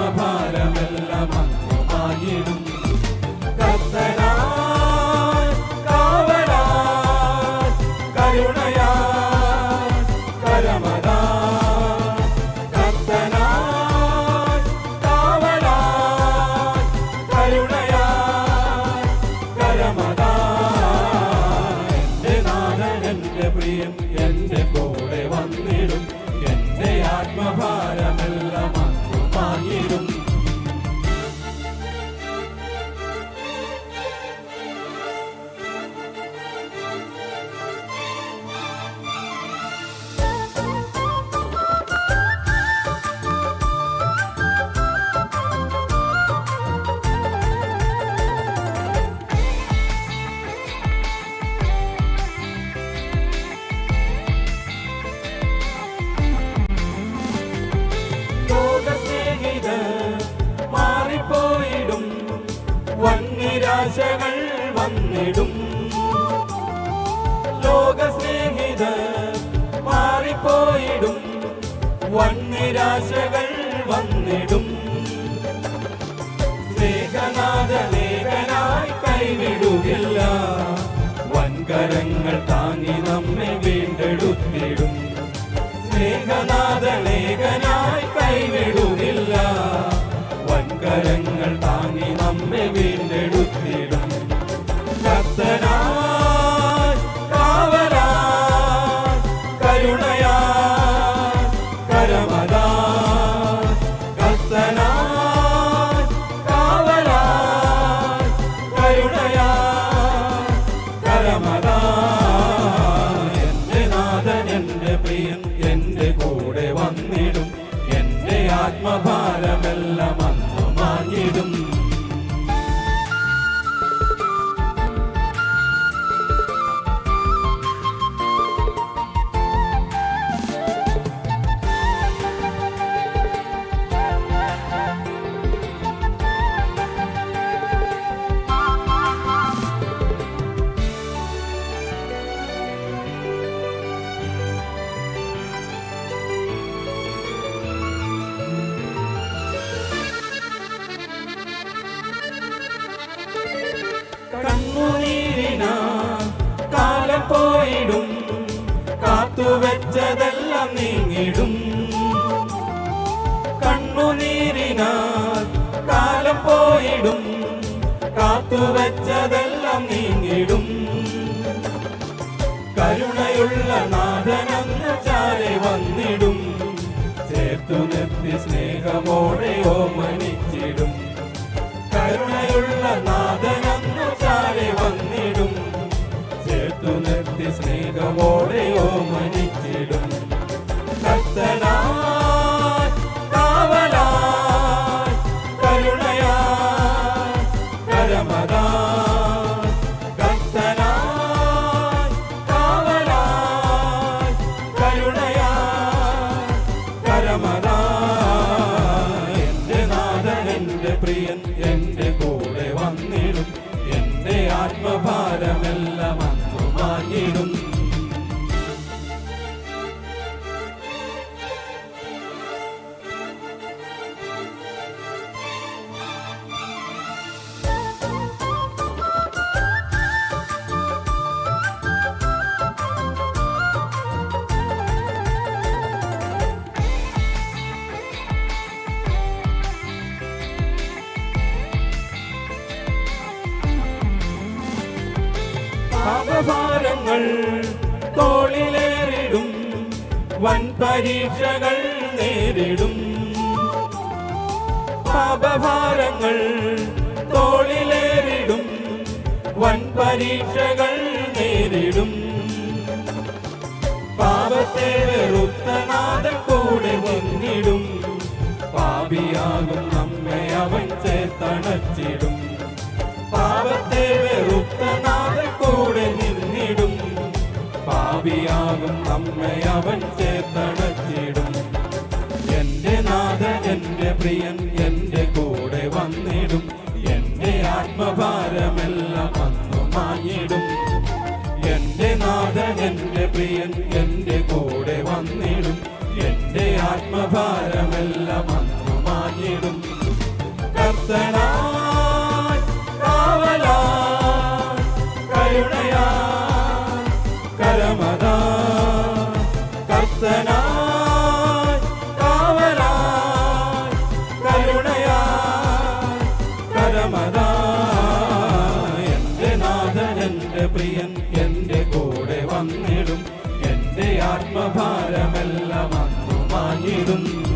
ആത്മഭാരമെല്ലാം അന്നു മാഞ്ഞിടും. കർത്തനായി കാവലായി കരുണയായി കരമതായി, കർത്തനായി കാവലായി കരുണയായി കരമതായി. എന്റെ നാഥൻ എന്റെ പ്രിയൻ എന്റെ കൂടെ വന്നിടും. എന്റെ ആത്മഭാരമെല്ലാം അന്നു മാഞ്ഞിടും. മാറിപ്പോയിടും വന്നിരാശകൾ വന്നിടും. ലോകസ്നേഹിത മാറിപ്പോയിടും വന്നിരാശകൾ വന്നിടും. സ്നേഹനാഥലേഖനായി കൈവിടുകില്ല, വൻകരങ്ങൾ താങ്ങി നമ്മെ വീണ്ടെടുത്തിടും. സ്നേഹനാഥലേഖനായി കൈവിടുകില്ല, വൻകരങ്ങൾ താങ്ങി നമ്മെ വീണ്ടെടുത്തിടും. കർത്തനായി കാവലായി കരുണയായി കരമതായി, കർത്തനായി കാവലായി കരുണയായി കരമതായി. എന്റെ നാഥൻ എന്റെ പ്രിയൻ എന്റെ കൂടെ വന്നിടും. എന്റെ ആത്മഭാരമെല്ലാം അന്നു മാഞ്ഞിടും. കണ്ണുനീരിനാൽ കാലം പോയിടും, കാത്തുവെച്ചതെല്ലാം നീങ്ങിടും. കണ്ണുനീരിനാൽ കാലം പോയിടും, കാത്തുവെച്ചതെല്ലാം നീങ്ങിടും. കരുണയുള്ള നാഥനന്ന് ചാരെ വന്നിടും, ചേർത്തു നിർത്തി സ്നേഹമോടെ ഓമനിച്ചിടും. കരുണയുള്ള നാഥനന്നു ചാരെ വന്നിടും, ചേർത്തു നിർത്തി സ്നേഹമോടെ ഓമനിച്ചിടും. കർത്തനായി കാവലായി കരുണയായി കരമതായി, കർത്തനായി കാവലായി കരുണയായി കരമതായി. എന്റെ നാഥൻ എന്റെ പ്രിയൻ എന്റെ കൂടെ വന്നിടും. എന്റെ ആത്മഭാരമെല്ലാം അന്നു മാഞ്ഞിടും. പാപഭാരങ്ങൾ തോളിലേറിടും, വൻ പരീക്ഷകൾ നേരിടും. പാപഭാരങ്ങൾ തോളിലേറിടും, വൻ പരീക്ഷകൾ നേരിടും. പാപത്തെ വെറുത്ത നാഥൻ കൂടെ വന്നിടും, പാപിയാകും നമ്മെ അവൻ ചേർത്തണച്ചിടും. പാപത്തെ വെറുത്ത നാഥൻ കൂടെ നിന്നിടും, പാപിയാകും നമ്മെ അവൻ ചേർത്തണച്ചിടും. എന്റെ നാഥൻ എന്റെ പ്രിയൻ എന്റെ കൂടെ വന്നിടും. എന്റെ ആത്മഭാരമെല്ലാം അന്നു മാഞ്ഞിടും. എന്റെ നാഥൻ എന്റെ പ്രിയൻ എന്റെ കൂടെ വന്നിടും. എന്റെ ആത്മഭാരമെല്ലാം അന്നു മാഞ്ഞിടും. അണഞ്ഞിടും